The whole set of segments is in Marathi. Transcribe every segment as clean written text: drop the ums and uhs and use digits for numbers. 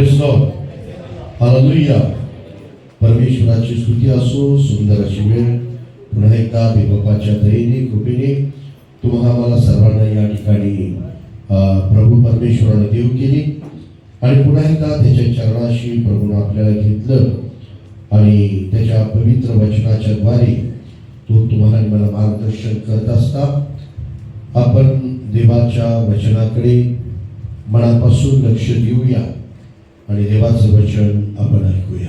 Praise Lord, hallelujah. परमेश्वराची स्तुती असो. सुंदर अशी वेळ पुन्हा एकदा देवबापाच्या दयेने कृपेने तुम्हाला मला सर्वांना या ठिकाणी प्रभू परमेश्वराने देव केली आणि पुन्हा एकदा त्याच्या चरणाशी प्रभूने आपल्याला घेतलं आणि त्याच्या पवित्र वचनाच्या द्वारे तो तुम्हाला आणि मला मार्गदर्शन करत असता आपण देवाच्या वचनाकडे मनापासून लक्ष देऊया आणि देवाचं वचन आपण ऐकूया.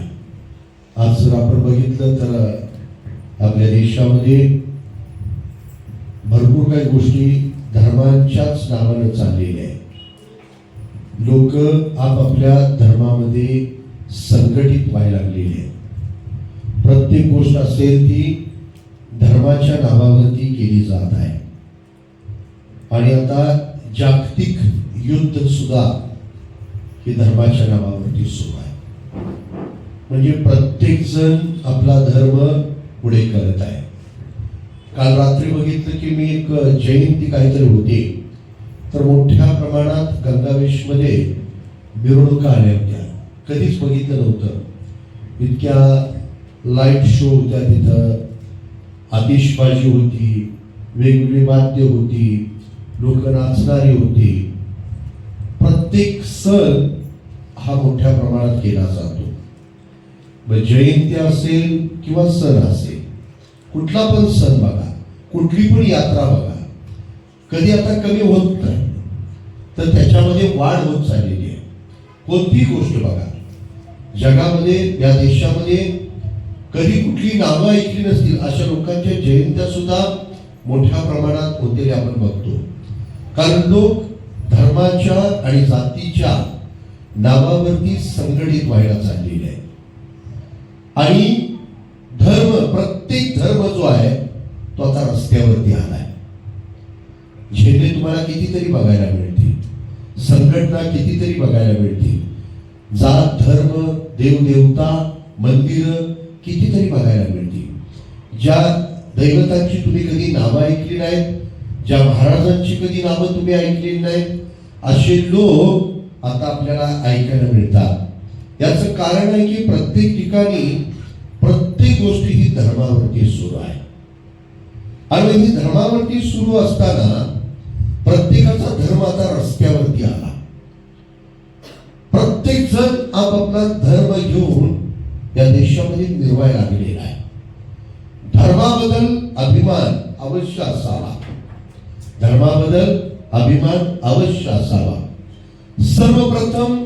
आज जर आपण बघितलं तर आपल्या देशामध्ये भरपूर काही गोष्टी धर्मांच्याच नावानं चाललेल्या आहेत. लोक आपापल्या धर्मामध्ये संघटित व्हायला लागलेले आहेत. प्रत्येक गोष्ट असेल ती धर्माच्या नावावरती केली जात आहे आणि आता जागतिक युद्ध सुद्धा हे धर्माच्या नावावरती सुरू आहे. म्हणजे प्रत्येक जण आपला धर्म पुढे करत आहे. काल रात्री बघितलं की मी एक जयंती काहीतरी होती तर मोठ्या प्रमाणात गंगावेशमध्ये मिरवणुका आल्या होत्या. कधीच बघितलं नव्हतं. इतक्या लाईट शो होत्या तिथं, आतिषबाजी होती, वेगवेगळी वाद्य होती, लोक नाचणारी होती. प्रत्येक सण हा मोठ्या प्रमाणात केला जातो. जयंती असेल किंवा सण असेल, कुठला पण सण बघा, कुठली पण यात्रा बघा, कधी आता कमी होत नाही तर त्याच्यामध्ये वाढ होत चाललेली आहे. कोणतीही गोष्ट बघा जगामध्ये, या देशामध्ये कधी कुठली नावं ऐकली नसतील अशा लोकांच्या जयंत्या सुद्धा मोठ्या प्रमाणात होतेल्या आपण बघतो. कारण लोक धर्माच्या आणि जातीच्या नावावरती संघटित व्हायला चाललेले आहे आणि धर्म, प्रत्येक धर्म जो आहे तो आता रस्त्यावरती आलाय. झेंडे तुम्हाला कितीतरी बघायला मिळतील, संघटना कितीतरी बघायला मिळतील, जात धर्म, देवदेवता, मंदिर कितीतरी बघायला मिळतील. ज्या दैवतांची तुम्ही कधी नावं ऐकली नाहीत, ज्या महाराजांची कधी नावं तुम्ही ऐकलेली नाहीत, असे लोक आता आपल्याला ऐकायला मिळतात. याचं कारण आहे की प्रत्येक ठिकाणी प्रत्येक गोष्ट ही धर्मावरती सुरू आहे आणि ही धर्मावरती सुरू असताना प्रत्येकाचा धर्म आता रस्त्यावरती आला. प्रत्येक जण आपापला धर्म घेऊन या देशामध्ये मिरवायला लागलेला आहे. धर्माबद्दल अभिमान अवश्य असावा, धर्माबद्दल अभिमान अवश्य असावा. सर्वप्रथम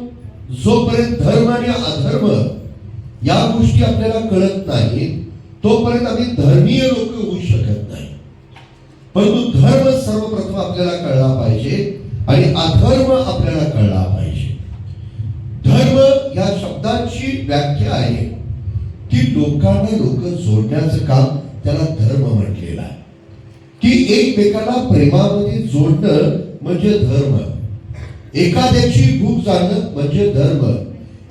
जोपर्यंत धर्म आणि अधर्म या गोष्टी आपल्याला कळत नाही तोपर्यंत आम्ही धर्मीय लोक होऊ शकत नाही. परंतु धर्म सर्वप्रथम आपल्याला कळला पाहिजे आणि अधर्म आपल्याला कळला पाहिजे. धर्म या शब्दाची व्याख्या आहे की लोकांना लोक जोडण्याचं काम, त्याला धर्म म्हटलेला आहे. की एकमेकाला प्रेमामध्ये जोडणं म्हणजे धर्म. एखाद्याची भूक जाणणं म्हणजे धर्म.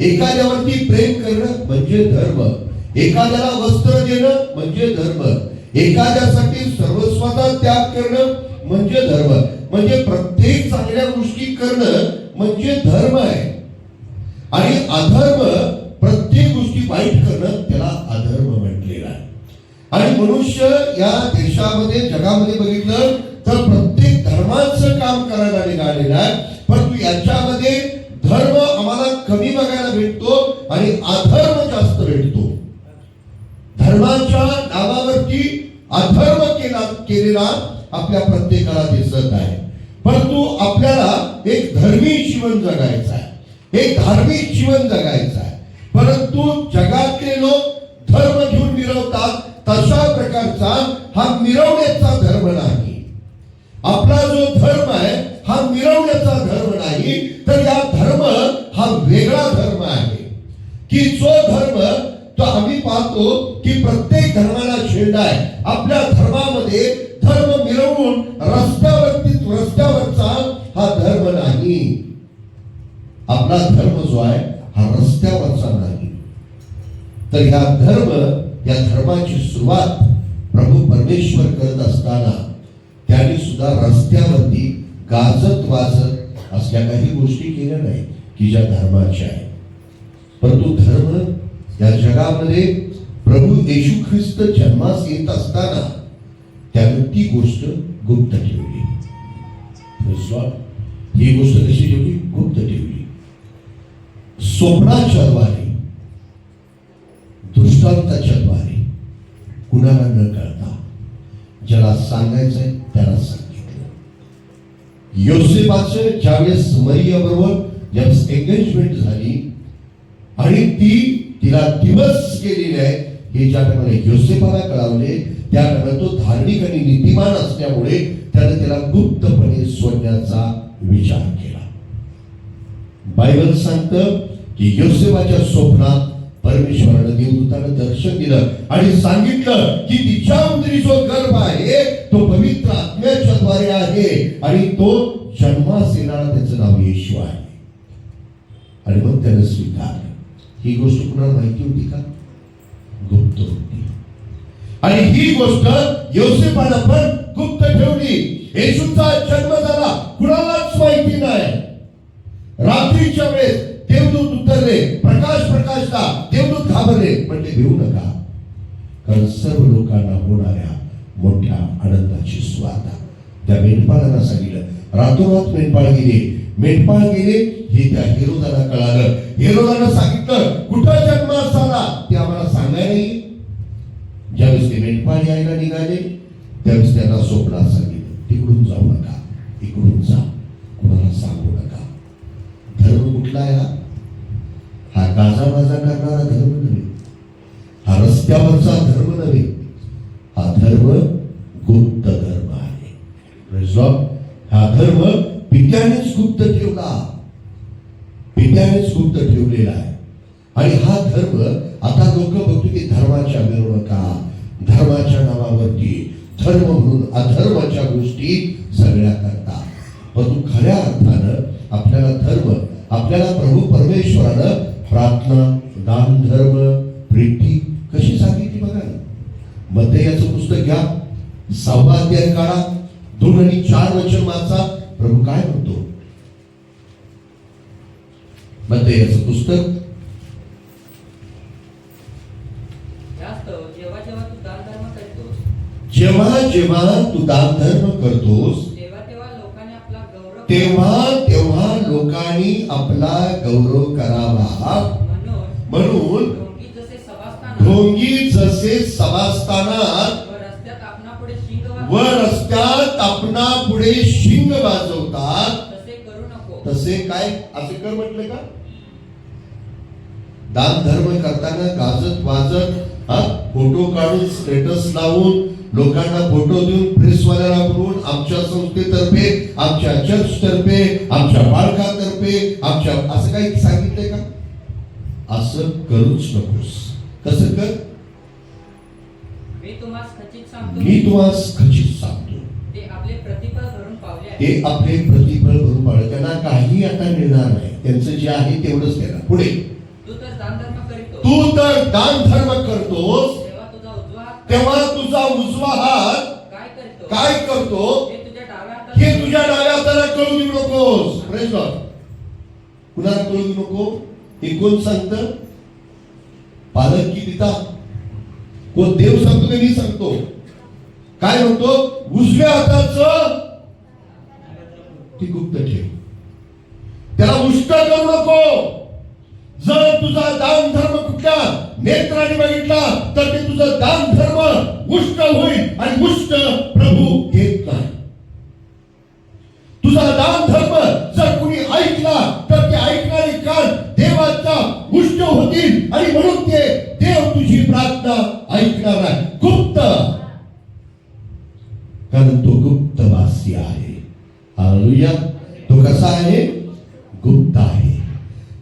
एखाद्यावरती प्रेम करणं म्हणजे धर्म. एखाद्याला वस्त्र देणं म्हणजे धर्म. एखाद्यासाठी सर्वस्वाचा त्याग करणं म्हणजे धर्म. म्हणजे प्रत्येक चांगल्या गोष्टी करणं म्हणजे धर्म आहे. आणि अधर्म, प्रत्येक गोष्टी वाईट करणं, त्याला अधर्म म्हटलेला आहे. आणि मनुष्य या देशामध्ये, जगामध्ये बघितलं तर प्रत्येक धर्माचं काम करायला निघालेलं आहे. परंतु याच्यामध्ये धर्म आम्हाला कमी बघायला भेटतो आणि अधर्म जास्त भेटतो. धर्माच्या नावावरती अधर्म केलेला आपल्या प्रत्येकाला दिसत आहे. परंतु आपल्याला एक धर्मी जीवन जगायचं आहे, एक धार्मिक जीवन जगायचं आहे. परंतु जगातले लोक धर्म घेऊन मिरवतात, तशा प्रकारचा हा मिरवण्याचा धर्म नाही. आपला जो धर्म आहे हा मिरवण्याचा धर्म नाही, तर या धर्म हा वेगळा धर्म आहे. की जो धर्म, तो आम्ही पाहतो की प्रत्येक धर्माला झेंडा आहे. आपल्या धर्मामध्ये धर्म मिरवून रस्त्यावरचा हा धर्म नाही. आपला धर्म जो आहे हा रस्त्यावरचा नाही. तर या धर्माची सुरुवात प्रभू परमेश्वर करत असताना त्यांनी सुद्धा रस्त्यावरती गाजत वाजत असल्या काही गोष्टी केल्या नाही की ज्या धर्माच्या आहेत. परंतु धर्म या जगामध्ये प्रभू येशू ख्रिस्त जन्मास येत असताना त्यानं ती गोष्ट गुप्त ठेवली. ही गोष्ट कशी ठेवली? गुप्त ठेवली. स्वप्नाच्या द्वारे, दृष्टांताच्या द्वारे, कुणाला न कळता ज्याला सांगायचंय त्याला सांगितलं. योसेफाचं ज्यावेळेस मरिया बरोबर ज्यावेळेस एंगेजमेंट झाली आणि तिला दिवस केलेले आहे हे ज्या टायमाला योसेफाला कळवले त्या टायमाला तो धार्मिक आणि नीतिमान असल्यामुळे त्याने त्याला गुप्तपणे सोडण्याचा विचार केला. बायबल सांगतं की योसेफाच्या स्वप्नात परमेश्वरानं देवदूतानं दर्शन दिलं आणि सांगितलं की तिच्या उदरी जो गर्भ आहे तो पवित्र आत्म्याच्या द्वारे आहे आणि तो जन्मास येणारा त्याचं नाव येशू आहे. आणि मग त्यानं स्वीकारलं. ही गोष्ट कुणाला माहिती होती का? गुप्त होती. आणि ही गोष्ट योसेफानं पण गुप्त ठेवली. येशूचा जन्म झाला कुणालाच माहिती नाही. रात्रीच्या वेळेस देवदूत उतरले, प्रकाशला देवदूत घाबरले, म्हणले भिवू नका, कारण सर्व लोकांना होणाऱ्या मोठ्या आनंदाची सुवार्ता. त्या मेंढपाळांना सांगितलं. रातोरात मेंढपाळ गेले हे त्या हेरोदाला कळालं. हेरोदानं सांगितलं कुठं जन्मास झाला ते आम्हाला सांगायला येईल. ज्यावेळेस ते मेंढपाळ यायला निघाले त्यावेळेस त्यांना स्वप्नात सांगितलं तिकडून जाऊ नका, इकडून जा, कोणाला सांगू नका. धर्म कुठला आहे? हा गाजाबाजा करणारा धर्म नव्हे, हा रस्त्यावरचा धर्म नव्हे, हा धर्म गुप्त धर्म आहे. हा धर्म पित्यानेच गुप्त ठेवलेला आहे. आणि हा धर्म आता लोक बघतो की धर्माच्या मिरवणुका, धर्माच्या नावावरती धर्म म्हणून अधर्माच्या गोष्टी सगळ्या करतात. परंतु खऱ्या अर्थानं आपल्याला धर्म, आपल्याला प्रभू परमेश्वरानं प्रार्थना, दान धर्म, प्रीती कशी सांगितली बघा. मत्तेयाचं पुस्तक घ्या, 6 अध्याय काढा, 2 आणि 4 वचन वाचा. प्रभू काय म्हणतो? मत्तेयाचं पुस्तक जेव्हा तू दान धर्म करतोस तेव्हा लोकांनी आपला गौरव करावा, म्हणून ढोंगी जसे सभास्थानात व रस्त्यात आपणा पुढे शिंग वाजवतात तसे काय असे कर म्हटलं का? दान धर्म करताना गाजत वाजत फोटो काढून स्टेटस लावून लोकांना फोटो देऊन प्रेसवाल्याला बोलून आमच्या संस्थेतर्फे, आमच्या चर्चतर्फे, आमच्या बाळकातर्फे, आमच्या असं काही सांगितलंय का? असं करूच नकोस. कसं कर? मी तुम्हाला खचित सांगतो ते आपले प्रतिफळ भरून पावले. त्यांना काही आता मिळणार नाही. त्यांचं जे आहे तेवढंच देणार. पुढे तू तर दान धर्म करतोस तेव्हा तुझा उजवा हात काय करतो हे तुझ्या डाव्या हाताला कळू देऊ नकोस. Praise God. कुणाला कळू देऊ नको? हे कोण सांगतं? पालक की पिता? कोण? देव सांगतो की मी सांगतो? काय म्हणतो? उजव्या हाताचं ती गुप्त ठेव, त्याला उष्ट करू नको. जर तुझा दान धर्म कुठल्या नेत्राने बघितला तर ते तुझं दान धर्म उष्ट होईल आणि उष्ट प्रभू घेत नाही. तुझा दान धर्म जर कुणी ऐकला तर ते ऐकणारे कान देवाचा उष्ट होतील आणि म्हणून ते देव तुझी प्रार्थना ऐकणार आहे. गुप्त, कारण तो गुप्तवासी आहे. हालेलुया. तो कसा आहे? गुप्त आहे.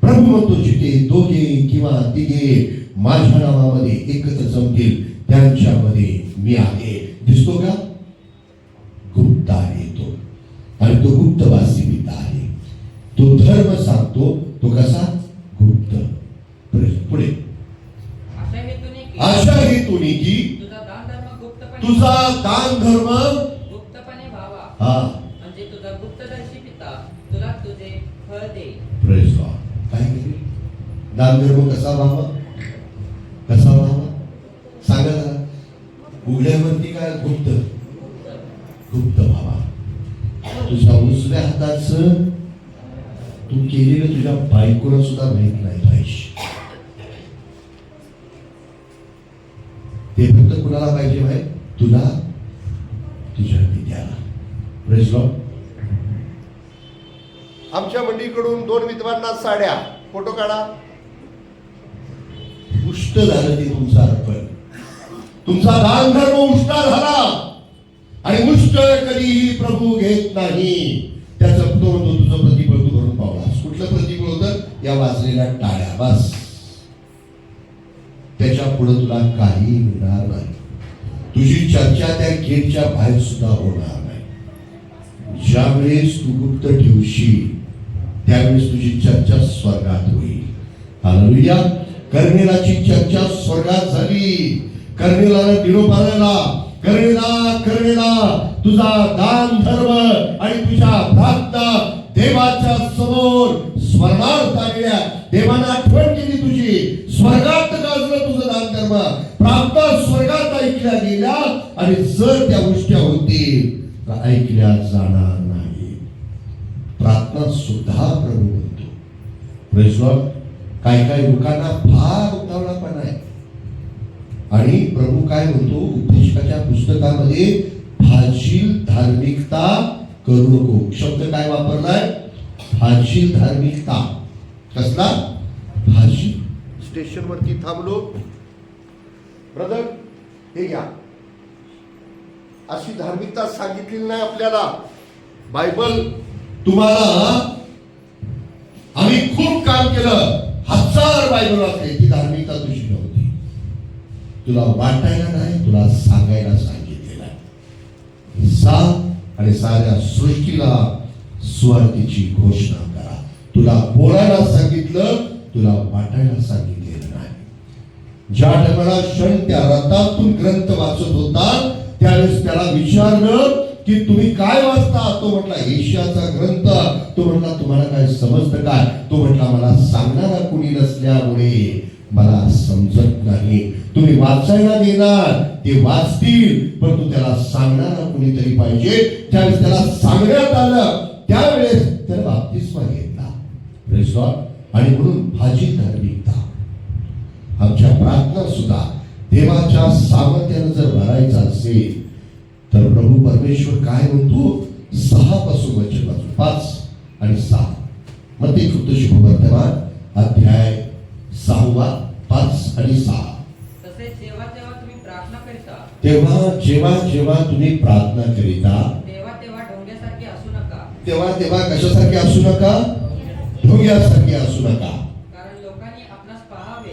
प्रभू म्हणतो जिथे दोघे किंवा तिघे माझ्या नावामध्ये एकत्र जमतील त्यांच्यामध्ये मी आहे. दिसतो का? गुप्त आहे तो. आणि तो गुप्तवासी पिता आहे. तो धर्म सांगतो. तो कसा? गुप्त. पुढे अशा हेतूने की तुझा दान धर्म गुप्तपणे व्हावा. हा, म्हणजे तुझा गुप्तदर्शी पिता तुला तुझे फळ देईल. Praise God. काय केले? दानधर्म कसा व्हावा, कसा व्हावा सांगा जरा. उघड्यावरती काय, गुप्त, गुप्त व्हावा. तुझ्या उजव्या हाताचं तू केलेलं तुझ्या बायकोला सुद्धा माहित नाही पाहिजे. ते फक्त कुणाला पाहिजे माहित, तुला, तुझ्या पित्याला. Praise Lord. आमच्या मंडळीकडून 2 विधवांना साड्या, फोटो काढा. उष्ट झालं ते तुमचं अर्पण, तुमचा दान धर्म उष्टा झाला. आणि उष्ट कधीही प्रभू घेत नाही. त्याचं तो म्हणतो तुझं प्रतिफळ तू भरून पावलास. कुठलं प्रतिफळ होतं, या वाजलेल्या टाळ्या, बस. त्याच्या पुढे तुला काही मिळणार नाही. तुझी चर्चा त्या गेटच्या बाहेर सुद्धा होणार नाही. ज्यावेळेस तू गुप्त ठेवशील त्यावेळेस तुझी चर्चा स्वर्गात होईल. हालेलुया. कर्नेलाची चर्चा स्वर्गात झाली. कर्नेलाला निरोप आलेला, कर्नेला तुझा दान धर्म आणि तुझ्या प्रार्थना देवाच्या समोर स्मरणार्थ आलेल्या, देवाने आठवण केली तुझी. स्वर्गात गाजलं तुझं दान धर्म, प्रार्थना स्वर्गात ऐकल्या गेल्या. आणि जर त्या गोष्टी होतील तर ऐकल्या जाणार नाही. प्रार्थना सुद्धा प्रभू म्हणतो. Praise Lord. काही लोकांना फार उतावळापणा आहे. आणि प्रभू काय म्हणतो उपदेशकाच्या पुस्तकामध्ये, फाजील धार्मिकता करू नको. शब्द काय वापरलाय, फाजील धार्मिकता. कसला फाजील. स्टेशन वरती थांबलो. ब्रदर हे घ्या. अशी धार्मिकता सांगितलेली नाही आपल्याला. बायबल तुम्हाला आम्ही खूप काम केलं, 1000 बायबल वाचले, ती धार्मिकता तुझी नव्हती. तुला वाटायला नाही, तुला सांगायला सांगितलेलं आहे. जा आणि साऱ्या सृष्टीला सुवार्तेची घोषणा करा. तुला बोलायला सांगितलं, तुला वाटायला सांगितलेलं नाही. ज्या टायमाला क्षण त्या रथातून ग्रंथ वाचत होता त्यावेळेस त्याला विचारलं की तुम्ही काय वाचता. तो म्हटला एशियाचा ग्रंथ. तो म्हटला तुम्हाला काय समजतं काय. तो म्हटला मला सांगणारा कुणी नसल्यामुळे मला समजत नाही. तुम्ही वाचायला देणार, ते वाचतील, परंतु त्याला सांगणारा कुणीतरी पाहिजे. त्यावेळेस त्याला सांगण्यात आलं, त्यावेळेस त्याला बाप्तिस्मा घेतला. Praise Lord. आणि म्हणून फाजील धार्मिकता. आमच्या प्रार्थना सुद्धा देवाच्या सामर्थ्यानं जर भरायचं असेल तर प्रभू परमेश्वर काय म्हणतो, 6 पासून वचन वाचू, 5 आणि 6. मत्ती कृत शुभवर्तमान अध्याय 6, 5 आणि 6. तसेच जेव्हा जेव्हा तुम्ही प्रार्थना करिता, जेव्हा तुम्ही प्रार्थना करिता, तेव्हा तेव्हा ढोंग्यासारखे असू नका. तेव्हा कशासारखे असू नका, ढोंग्यासारखे असू नका.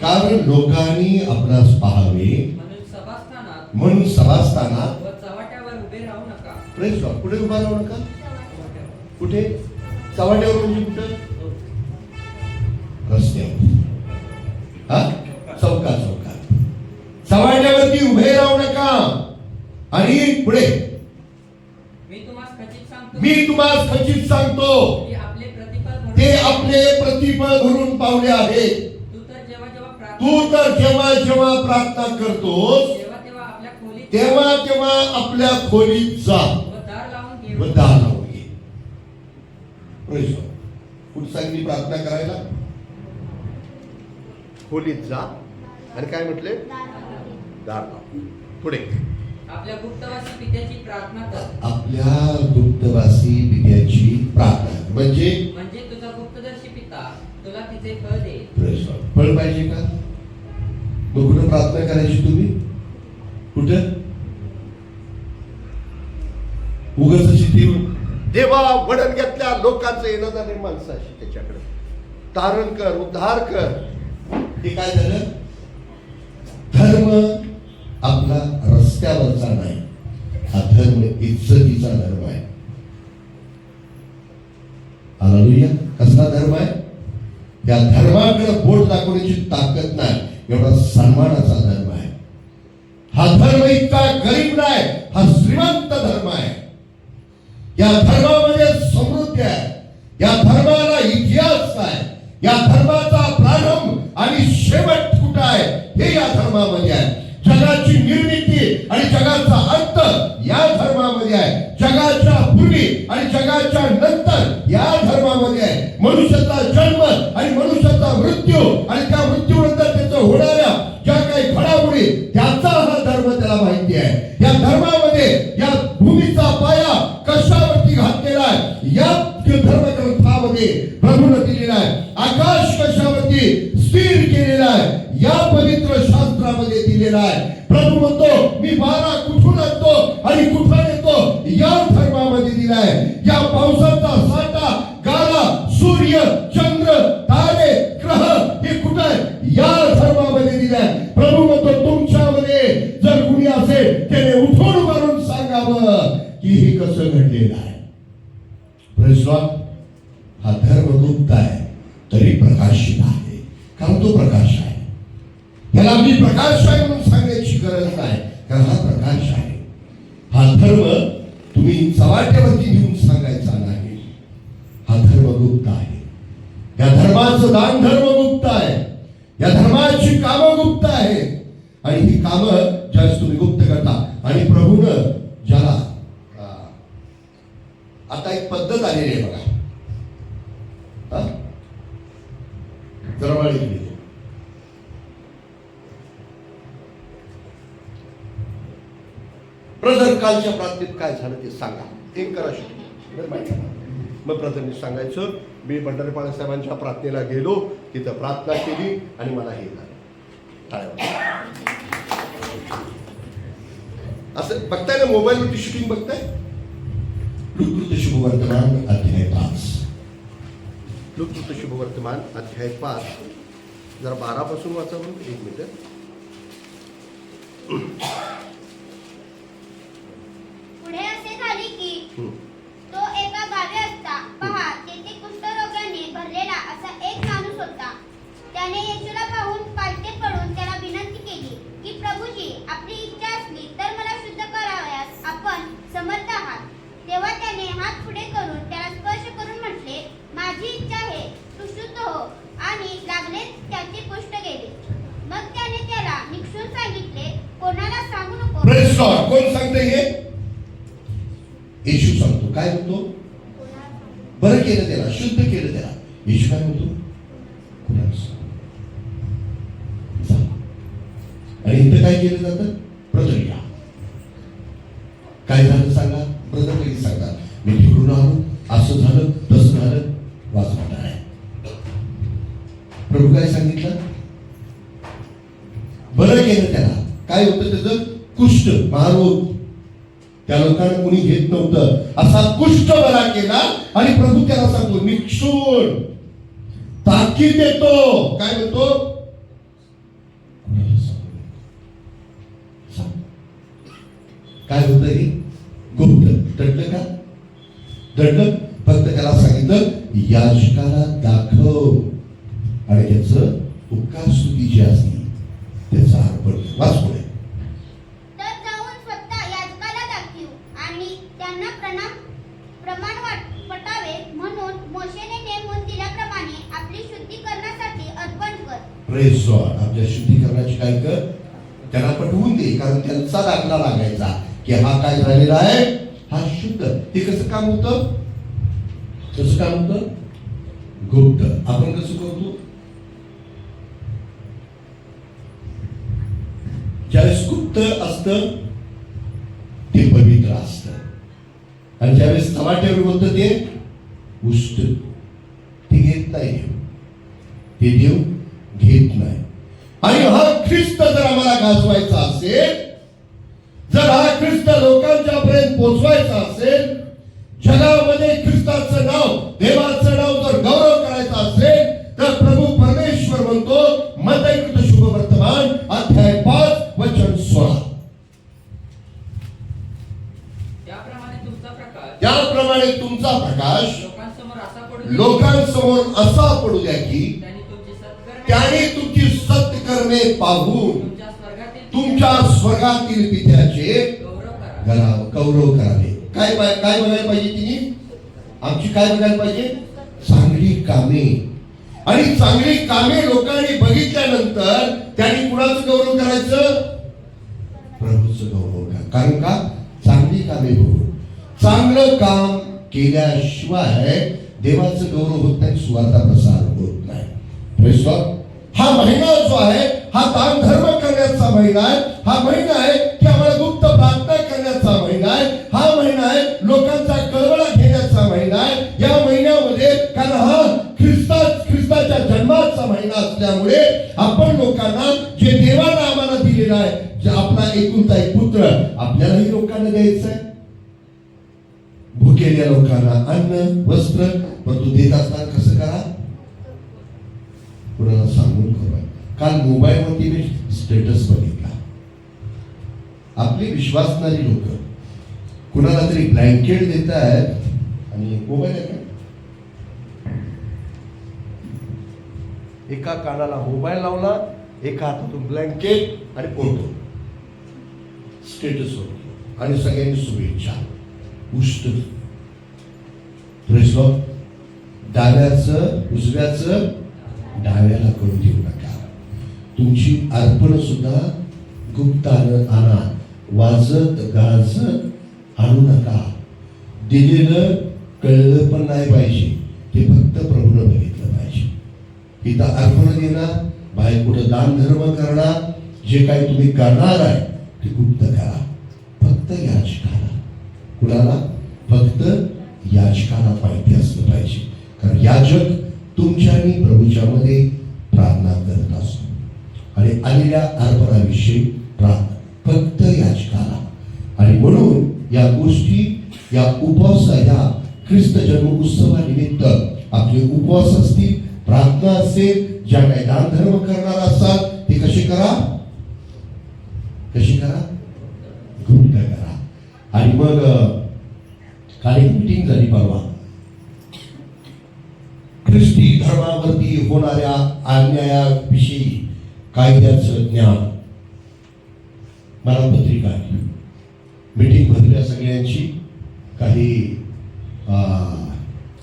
कारण लोकांनी आपणास पाहावे, म्हणून सभास्थानात व चव्हाट्यावर उभे राहू नका. Praise Lord. कुठे उभा राहू नका, कुठे, चव्हाट्यावर म्हणजे कुठं, रस्त्यावर, हा, चौकात, चव्हाट्यावरती उभे राहू नका. आणि पुढे, मी तुम्हाला खचित सांगतो की ते आपले प्रतिफळ भरून पावले आहेत. तू तर जेव्हा प्रार्थना करतोस तेव्हा आपल्या खोलीत जा व दार लावून घे. Praise Lord. कुठं सांगितली प्रार्थना करायला, खोलीत जा. आणि काय म्हटले, दार लाव. पुढे, आपल्या गुप्तवासी पित्याची प्रार्थना कर. आपल्या गुप्तवासी पित्याची प्रार्थना म्हणजे तुझा गुप्तदर्शी पिता तुला तिचे फळ दे. Praise Lord. फळ पाहिजे का, मग कुठं प्रार्थना करायची तुम्ही, कुठं, उगाच देवा वडण घेतल्या लोकांचं येणं झाले माणसाशी, त्याच्याकडे तारण कर, उद्धार कर. हे काय झालं, धर्म आपला रस्त्यावरचा नाही, हा धर्म इज्जतीचा धर्म आहे. हालेलुया. कसला धर्म आहे, या धर्माकडे बोट दाखवण्याची ताकद नाही, एवढा सन्मानाचा धर्म आहे. हा धर्म इतका गरीब नाही, हा श्रीमंत धर्म आहे. या धर्मामध्ये समृद्धी आहे. या धर्माला इतिहास आहे. या धर्माचा प्रारंभ धर्मामध्ये आहे. जगाची निर्मिती आणि जगाचा अंत या धर्मामध्ये आहे. जगाच्या पूर्वी आणि जगाच्या नंतर या धर्मामध्ये आहे. मनुष्याचा जन्म आणि मनुष्याचा मृत्यू आणि त्या मृत्यूनंतर त्याचं होणाऱ्या ज्या काही घडामोडी त्याचा हा धर्म त्याला माहिती आहे. या धर्मामध्ये या भूमीचा पाया कशावरती घातलेला आहे या धर्मग्रंथामध्ये प्रभूने दिलेला आहे. आकाश कशावरती स्थिर केलेला आहे या पवित्र शास्त्रामध्ये दिलेला आहे. प्रभू म्हणतो मी वारा कुठून आणतो आणि कुठून येतो या धर्मामध्ये दिला आहे. या पावसाचा साठा गारा सूर्य चंद्र तारे ग्रह हे कुठे आहे या धर्मामध्ये दिलाय. प्रभू म्हणतो तुमच्यामध्ये जर कुणी असेल त्याने उठून मारून सांगावं की हे कसं घडलेलं आहे. Praise Lord. हा धर्म गुप्त आहे तरी प्रकाशित आहे कारण तो प्रकाश आहे. याला मी प्रकाश आहे म्हणून सांगण्याची गरज नाही कारण हा प्रकाश आहे. हा धर्म तुम्ही चव्हाट्यावरती घेऊन सांगायचा नाही. हा धर्म गुप्त आहे. या धर्माचं दान धर्म गुप्त आहे. या धर्माची कामं गुप्त आहे आणि ही कामं ज्यावेळेस तुम्ही गुप्त करता आणि प्रभूनं ज्याला आता एक पद्धत आलेली आहे बघा. जरा ब्रदर कालच्या प्रार्थनेत काय झालं ते सांगा. एक करा शुद्धी. मग ब्रदरने सांगायचं मी भंडारीपाळे साहेबांच्या प्रार्थनेला गेलो तिथं प्रार्थना केली आणि मला हे झालं. असं बघताय ना मोबाईलवरती शूटिंग बघताय. लुकृत शुभवर्तमान अध्याय 5. लुकृत शुभवर्तमान अध्याय 5 जरा 12 पासून वाचा म्हणून. एक मिनिट. पुढे असे झाले की तो एका गावी असता. पहा तेथे कुष्ठरोगाने भरलेला असा एक माणूस होता. त्याने येशूला पाहून पालथे पडून त्याला विनंती केली की प्रभूजी आपली इच्छा असली तर मला शुद्ध करावयास आपण समर्थ आहात. तेव्हा त्याने हात पुढे करून त्याला स्पर्श करून म्हटले माझी इच्छा आहे तू शुद्ध हो. आणि लागलेच त्याचे कुष्ठ गेले. मग त्याने त्याला निक्षून सांगितले कोणाला सांगू नको. Praise Lord. कोण सांगते हे? येशू सांगतो. काय म्हणतो? बरं केलं त्याला, शुद्ध केलं त्याला. येशू काय म्हणतो? आणि इथं काय केलं जातं? ब्रदर या. काय झालं सांगा. ब्रदर लगेच सांगा मी तिकडून आलो असं झालं तसं झालं. वाचवणार आहे. प्रभू काय सांगितलं? बरं केलं त्याला. काय होतं त्याचं? कुष्ठ महारोग. त्या लोकांना कोणी घेत नव्हतं. असा कुष्ठ बरा केला आणि प्रभू त्याला सांगतो निक्षून ताकीद देतो. काय म्हणतो? काय होतं हे? गुप्त. दडलं का? दडलं. फक्त त्याला सांगितलं याजकाला दाखव आणि त्याचं उपकार स्तुती जी असते त्याचा अर्पण. वाच पुढे. तर जाऊन स्वतः याजकाला दाखवू आणि त्यांना प्रमाण पटावे म्हणून मोशेने नेमून दिल्याप्रमाणे आपली शुद्धीकरणासाठी अर्पण कर. Praise Lord. आपल्या शुद्धीकरणाची काय कर? त्यांना पटवून दे कारण त्यांचा दाखला लागायचा की हा काय झालेला आहे. हा शुद्ध. ते कसं काम होतं? कसं काम होतं? गुप्त. आपण कसं करतो? ज्यावेळेस गुप्त असतं ते पवित्र असतं आणि ज्यावेळेस टमाट्यावर होतं ते उष्ट. ते घेत नाही. ते देव घेत नाही. आणि हा ख्रिस्त जर आम्हाला गाजवायचा असेल, जर हा ख्रिस्त लोकांच्या पर्यंत पोहोचवायचा असेल, जगामध्ये ख्रिस्ताचं नाव देवाचं नाव जर गौरव करायचा असेल तर प्रभू परमेश्वर म्हणतो मत्तई शुभवर्तमान अध्याय 5 वचन 16. त्याप्रमाणे तुमचा प्रकाश लोकांसमोर असा पडू द्या की त्याने तुमची सत्कर्मे पाहून तुमच्या स्वर्गातील पित्याचे गौरव करावे. काय बघायला पाहिजे तिने? आमची काय बघायला पाहिजे? चांगली कामे. आणि चांगली कामे लोकांनी बघितल्यानंतर त्यांनी कुणाचं गौरव करायचं? प्रभूचं गौरव करा. कारण का? चांगली कामे बघून, चांगलं काम केल्याशिवाय देवाचं गौरव होत नाही, सुवार्ता प्रसार होत नाही. Praise God. हा महिना जो आहे हा दान धर्म करण्याचा महिना आहे. हा महिना आहे की आम्हाला गुप्त प्रार्थना करण्याचा महिना आहे. हा महिना आहे लोकांचा कळवळा घेण्याचा महिना आहे. या महिन्यामध्ये कारण हा ख्रिस्ताच्या जन्माचा महिना असल्यामुळे आपण लोकांना जे देवानं आम्हाला दिलेला आहे, जे आपला एकुलता एक पुत्र, आपल्यालाही लोकांना द्यायचं आहे. भुकेल्या लोकांना अन्न वस्त्र, परंतु देत असताना कसं करा? कुणाला सांगून करा. काल मोबाईलवरती मी स्टेटस बघितला. आपली विश्वासणारी लोक कुणाला तरी ब्लँकेट देत आहेत आणि मोबाईल आहे का? एका कानाला मोबाईल लावला, एका हातातून ब्लँकेट आणि फोटो स्टेटस होतो आणि सगळ्यांनी शुभेच्छा. उष्ट प्रश्न डाव्याचं उजव्याचं डाव्याला करून देऊ नका. तुमची अर्पण सुद्धा गुप्त आणा, वाजत गाजत आणू नका. दिलेलं कळलं पण नाही पाहिजे, ते फक्त प्रभूनं बघितलं पाहिजे. इथं अर्पण देणार, बाहेर कुठं दान धर्म करणार, जे काही तुम्ही करणार आहे ते गुप्त करा. फक्त याचकाला, कुणाला? फक्त याचकाला माहिती असलं पाहिजे. कारण याचक तुमच्या आणि प्रभूच्या मध्ये प्रार्थना करत असतो आणि आलेल्या अर्पणाविषयी प्रार्थना फक्त याचकाला. आणि म्हणून या गोष्टी, या उपवास, या ख्रिस्त जन्म उत्सवानिमित्त आपले उपवास असतील, प्रार्थना असेल, ज्या काही दान धर्म करणार असाल ते कसे करा? कशी करा? गुप्त करा. आणि मग काल एक मीटिंग झाली परवा. ख्रिस्ती धर्मावरती होणाऱ्या अन्यायाविषयी कायद्याचं ज्ञान. मला पत्रिका आली, मीटिंग भरल्या सगळ्यांची. काही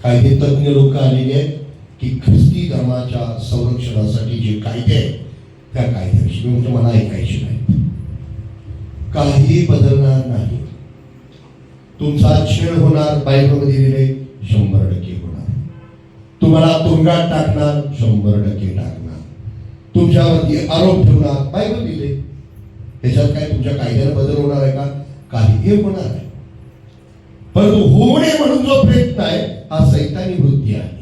कायदे तज्ञ लोक आलेले आहेत की ख्रिस्ती धर्माच्या संरक्षणासाठी जे कायदे आहेत त्या कायद्याविषयी म्हणजे मला ऐकायचे नाही. काही बदलणार नाही. तुमचा छेड होणार, बायबलमध्ये दिलेले 100% होणार. तुम्हाला तुरुंगात टाकणार, 100% टाकणार. तुमच्यावरती आरोप ठेवणार, बायबल दिले. त्याच्यात काय तुमच्या कायद्याला बदल होणार आहे का? काही हे होणार आहे. परंतु होऊ नये म्हणून जो प्रयत्न आहे हा सैतानी वृत्ती आहे.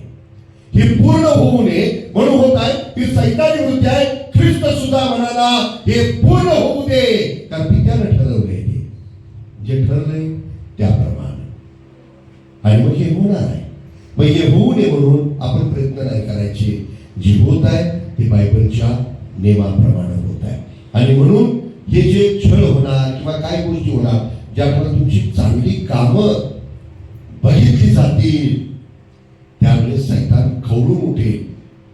हे पूर्ण होऊ नये म्हणून होत आहे, ही सैतानी वृत्ती आहे. ख्रिस्त सुद्धा म्हणाला हे पूर्ण होऊ दे, कारण पित्यानं ठरवलंय ते, जे ठरलंय त्याप्रमाणे. आणि मग हे होणार आहे. मग हे होऊ नये म्हणून आपण प्रयत्न नाही करायचे. जे होत आहे ते बायबलच्या नियमाप्रमाणे होत आहे. आणि म्हणून हे जे छळ होणार किंवा काय गोष्टी होणार ज्यामुळे तुमची चांगली कामं बघितली जातील, त्यावेळेस सैतान खवळून उठेल.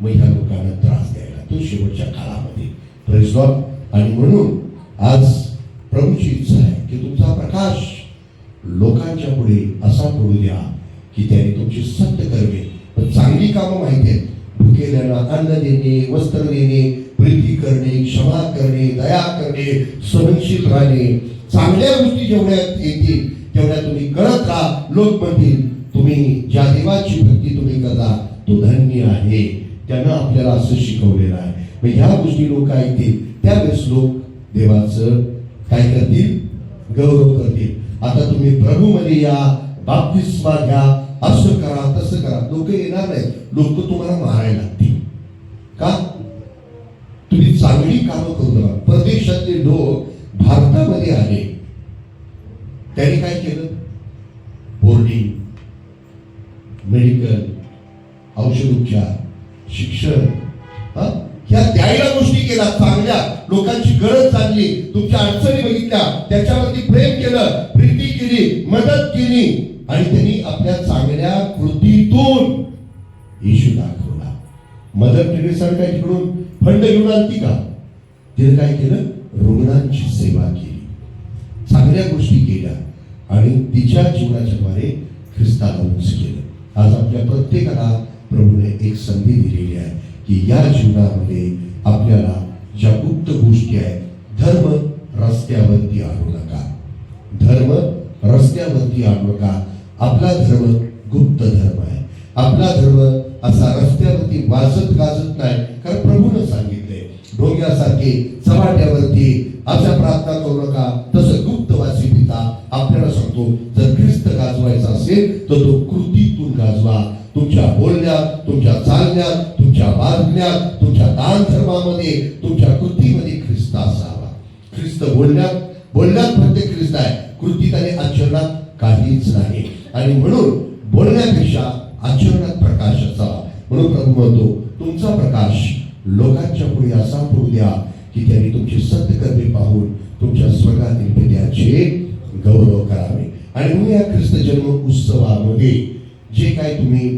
मग ह्या लोकांना त्रास द्यायला तो शेवटच्या काळामध्ये. Praise God. आणि म्हणून आज प्रभूची इच्छा आहे की तुमचा प्रकाश लोकांच्या पुढे असा पडू द्या की त्याने तुमची सत्य कर्मे, पण चांगली कामं माहिती आहेत. भुकेल्यांना अन्न देणे, वस्त्र देणे, प्रीती करणे, क्षमा करणे, दया करणे, सहनशील राहणे, चांगल्या गोष्टी जेवढ्या येतील तेवढ्या तुम्ही करत राहा. लोक म्हणतील तुम्ही ज्या देवाची भक्ती तुम्ही करता तो धन्य आहे, त्यानं आपल्याला असं शिकवलेलं आहे. मग ह्या गोष्टी लोक ऐकतील, त्यावेळेस लोक देवाचं काय करतील? गौरव करतील. आता तुम्ही प्रभूमध्ये या, बाप्तिस्मा घ्या, असं करा तसं करा. लोक येणार नाही, लोक तुम्हाला मारायला लागतील. का? तुम्ही चांगली कामं करू नका. परदेशातले लोक भारतामध्ये आले, त्यांनी काय केलं? बोर्डिंग, मेडिकल, औषधोपचार, शिक्षण, ह्या द्यायला गोष्टी केल्या. चांगल्या लोकांची गरज चालली, तुमच्या अडचणी बघितल्या, त्याच्यावरती प्रेम केलं, प्रीती केली, मदत केली आणि त्यांनी आपल्या चांगल्या कृतीतून येशू दाखवला. मदर टेरेसा काय तिकडून फंड घेऊन आलती का? तिने काय केलं? रुग्णांची सेवा केली, चांगल्या गोष्टी केल्या आणि तिच्या जीवनाच्या द्वारे ख्रिस्ताला उंच केलं. आज आपल्या प्रत्येकाला प्रभूने एक संधी दिलेली आहे की या जीवनामध्ये आपल्याला ज्या गुप्त गोष्टी आहेत, धर्म रस्त्यावरती आणू नका. धर्म रस्त्यावरती आणू नका. आपला धर्म गुप्त धर्म आहे. आपला धर्म असा रस्त्यावरती वाजत गाजत नाही, कारण प्रभूनं सांगितलंय ढोंग्यासारखे चव्हाट्यावरती अशा प्रार्थना करू नका. तसं गुप्तवासी पिता आपल्याला सांगतो, जर ख्रिस्त गाजवायचा असेल तर तो कृतीतून गाजवा. तुमच्या बोलण्यात, तुमच्या चालण्यात, तुमच्या वागण्यात, तुमच्या दान धर्मामध्ये, तुमच्या कृतीमध्ये ख्रिस्त असावा. ख्रिस्त बोलण्यात प्रत्येक ख्रिस्त आहे, कृतीत आणि आचरणात काहीच नाही. आणि म्हणून बोलण्यापेक्षा आचरणात प्रकाश असावा. म्हणून प्रभू म्हणतो, तुमचा प्रकाश लोकांच्या पुढे असा पडू द्या की त्यांनी तुमची सत्कर्मे पाहून तुमच्या स्वर्गातील पित्याचे गौरव करावे. आणि म्हणून या ख्रिस्त जन्म उत्सवामध्ये जे काय तुम्ही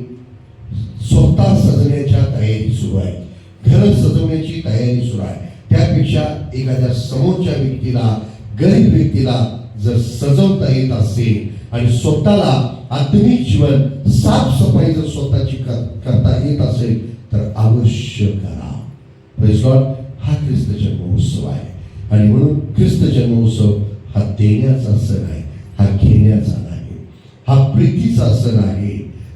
स्वतः सजण्याच्या तयारी सुरू आहे, घर सजवण्याची तयारी सुरू आहे, त्यापेक्षा एखाद्या समोरच्या व्यक्तीला, गरीब व्यक्तीला जर सजवता येत असेल आणि स्वतःला आत्मिक जीवन साफसफाई जर स्वतःची करता येत असेल तर अवश्य करा. Praise Lord. हा ख्रिस्त जन्मोत्सव आहे. आणि म्हणून ख्रिस्त जन्मोत्सव हा देण्याचा सण आहे, हा घेण्याचा नाही. हा प्रीतीचा सण आहे.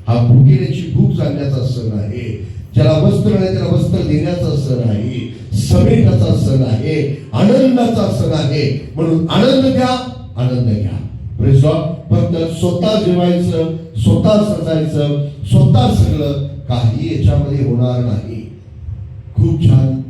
हा भुकेल्याची भूक जाणण्याचा सण आहे. ज्याला वस्त्र नाही त्याला वस्त्र देण्याचा सण आहे. समेटाचा सण आहे, आनंदाचा सण आहे. म्हणून आनंद द्या, आनंद घ्या. Praise Lord. फक्त स्वतः जेवायचं, स्वतः सजायचं, स्वतः सगळं काही याच्यामध्ये होणार नाही. खूप छान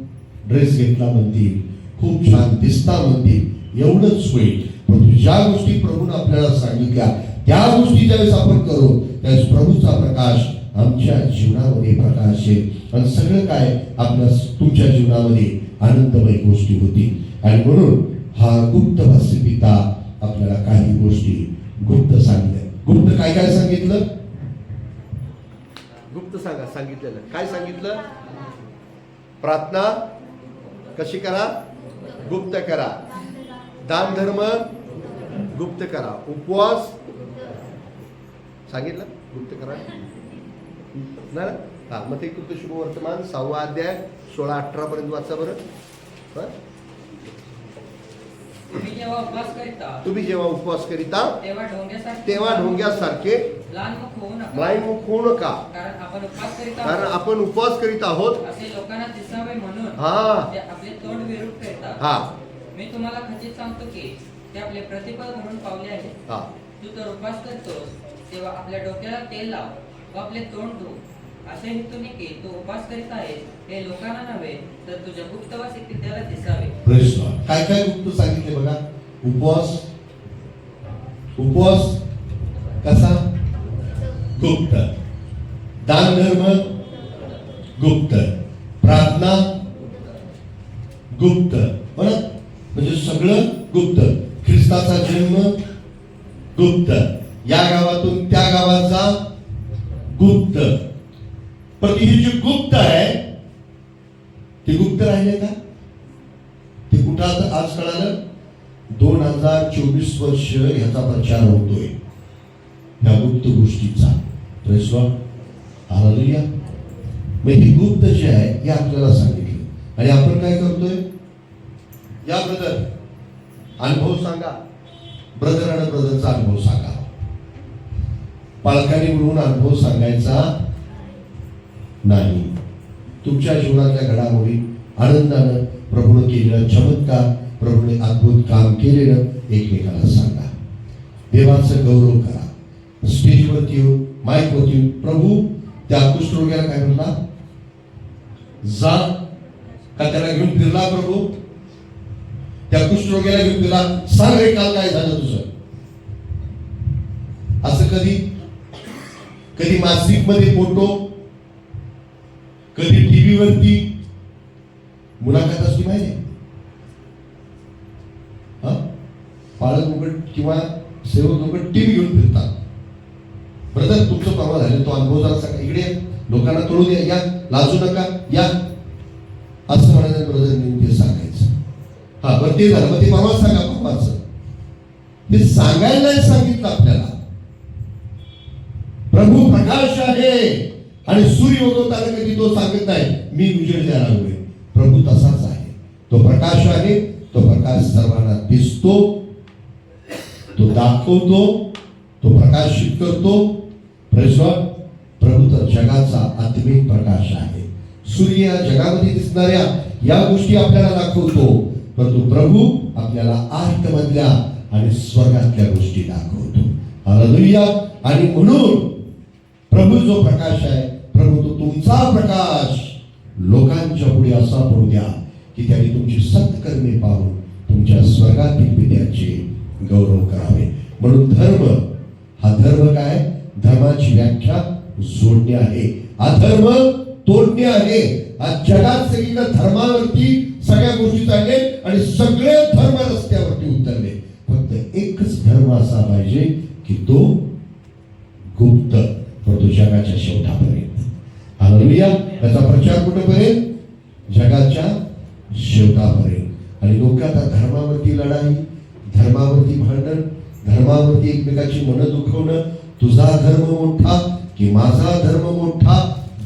ड्रेस घेतला म्हणतील, खूप छान दिसता म्हणतील, एवढंच होईल. पण ज्या गोष्टी प्रभूने आपल्याला सांगितल्या त्या गोष्टी ज्यावेळेस आपण करू त्यावेळेस प्रभूचा प्रकाश आमच्या जीवनामध्ये प्रकाश येईल आणि सगळं काय आपल्या तुमच्या जीवनामध्ये आनंदमय गोष्टी होतील. आणि म्हणून हा गुप्तवासी पिता आपल्याला काही गोष्टी गुप्त सांगितल्या. गुप्त काय काय सांगितलं? गुप्त सांगितलेलं काय सांगितलं? प्रार्थना कशी करा? गुप्त करा. दान धर्म गुप्त करा. उपवास सांगितलं गुप्त करा ना. हा, मग ते कृत शुभ वर्तमान 6वा अध्याय 16-18 पर्यंत वाचा बरं. तुम्ही जेव्हा उपवास करिता तेव्हा ढोंग्यासारखे लालमुख होऊ नका, कारण आपण उपवास करीत आहोत असे लोकांना दिसावे म्हणून हा. ते आपले तोंड विरूप करतात. हा मी तुम्हाला खचित सांगतो की ते आपले प्रतिफळ म्हणून पावले आहे. हा तू तर उपवास करतोस तेव्हा आपल्या डोक्याला तेल लाव व आपले तोंड धु, असे हेतूने की तू उपवास करीत आहेस हे लोकांना नव्हे तर तुझ्या गुप्तवासी पित्याला दिसावे. Praise Lord. काय काय गुप्त सांगितले बघा. उपवास कसा? गुप्त. दान धर्म गुप्त. प्रार्थना गुप्त. बरं, म्हणजे सगळं गुप्त. ख्रिस्ताचा जन्म गुप्त. या गावातून त्या गावात जा गुप्त. पण हे जे गुप्त आहे ते गुप्त राहिले का? ते कुठं आज कळालं? 2024 वर्ष ह्याचा प्रचार होतोय ह्या गुप्त गोष्टीचा. Praise Lord. हालेलुया. मग ही गुप्त जे आहे हे आपल्याला सांगितलं आणि आपण काय करतोय? या ब्रदर अनुभव सांगा. ब्रदर आणि ब्रदरचा अनुभव सांगा. पालकांनी म्हणून अनुभव सांगायचा नाही. तुमच्या जीवनातल्या घडामोडी आनंदानं प्रभूने केलेला चमत्कार, प्रभूने अद्भुत काम केलेलं एकमेकाला सांगा. देवाचं गौरव करा. स्टेजवरती येऊन, माईकवरती येऊन प्रभू त्या कुष्ठरोग्याला काय म्हणला? जा. का त्याला घेऊन फिरला प्रभू? त्या कुष्ठरोग्याला घेऊन फिरला. सांग रे काल काय झालं तुझं? असं कधी मासिक मध्ये फोटो, कधी टीव्ही वरती मुलाखत असली माहिती. पालक मुकट किंवा सेवक मुकट टीव्ही घेऊन फिरतात. ब्रदर तुमचं परवा झालं, तो अनुभव जरा सांगा. इकडे लोकांना तोडू द्या, या, लाजू नका, या, असं म्हणायचं. ब्रदरनी ते सांगायचं. हा बरं, ते झालं. मग ते परवाच सांगा. परवाचं ते सांगायला नाही सांगितलं आपल्याला. प्रभू प्रकाश आहे आणि सूर्य उगवताना कधी तो सांगत नाही मी उजेड द्यायला लागलोय. प्रभू तसाच आहे. तो प्रकाश आहे. तो प्रकाश सर्वांना दिसतो, तो दाखवतो, तो प्रकाशित करतो. Praise God. प्रभू तर जगाचा आत्मिक प्रकाश आहे. सूर्य या जगामध्ये दिसणाऱ्या या गोष्टी आपल्याला दाखवतो, परंतु प्रभू आपल्याला आत्ममधल्या आणि स्वर्गातल्या गोष्टी दाखवतो. हालेलुया. आणि म्हणून प्रभू जो प्रकाश आहे, प्रभू तो तुमचा प्रकाश लोकांच्या पुढे असा पडू द्या की त्यांनी तुमची सत्कर्मे पाहून तुमच्या स्वर्गातील पित्याचे गौरव करावे. म्हणून धर्म हा धर्म काय? धर्माची व्याख्या जोडणे आहे. अधर्म तोडणे आहे. आज जगात सगळीकडे धर्मावरती सगळ्या गोष्टी चालले आणि सगळे धर्म रस्त्यावरती उतरले. फक्त एकच धर्म असा पाहिजे की तो गुप्त, तो जगाच्या शेवटापर्यंत. हालेलुया. याचा प्रचार कुठेपर्यंत? जगाच्या शेवटापर्यंत. आणि लोक आता धर्मावरती लढाई, धर्मावरती भांडण, धर्मावरती एकमेकाची मनं दुखवणं. तुझा धर्म मोठा की माझा धर्म मोठा?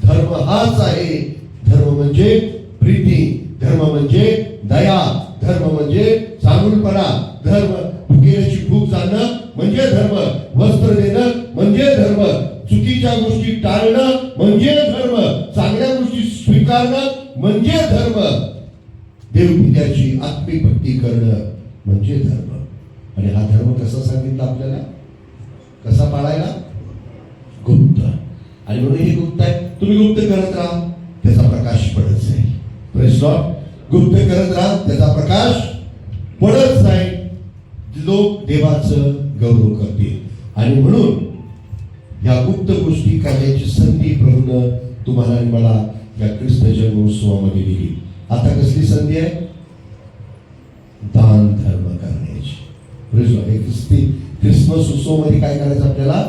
धर्म हाच आहे. धर्म म्हणजे प्रीती, धर्म म्हणजे दया, धर्म म्हणजे चांगुलपणा, धर्म भुकेल्याची भूक जाणं म्हणजे धर्म, वस्त्र देणं म्हणजे धर्म, चुकीच्या गोष्टी टाळणं म्हणजे धर्म, चांगल्या गोष्टी स्वीकारणं म्हणजे धर्म, देवपित्याची आत्मिक भक्ती करणं म्हणजे धर्म. आणि हा धर्म कसा सांगितला आपल्याला? कसा पाळायला? गुप्त. आणि म्हणून हे गुप्त आहे. तुम्ही गुप्त करत राहा, त्याचा प्रकाश पडत जाईल. Praise Lord. गुप्त करत राहा, त्याचा प्रकाश पडत जाईल. लोक देवाचं गौरव करतील. आणि म्हणून या गुप्त गोष्टी करण्याची संधी प्रभूनं तुम्हाला आणि मला या ख्रिस्त जन्मोत्सवामध्ये दिली. आता कसली संधी आहे? दान धर्म करण्याची. Praise Lord. ख्रिसमस उत्सवामध्ये काय करायचं आपल्याला?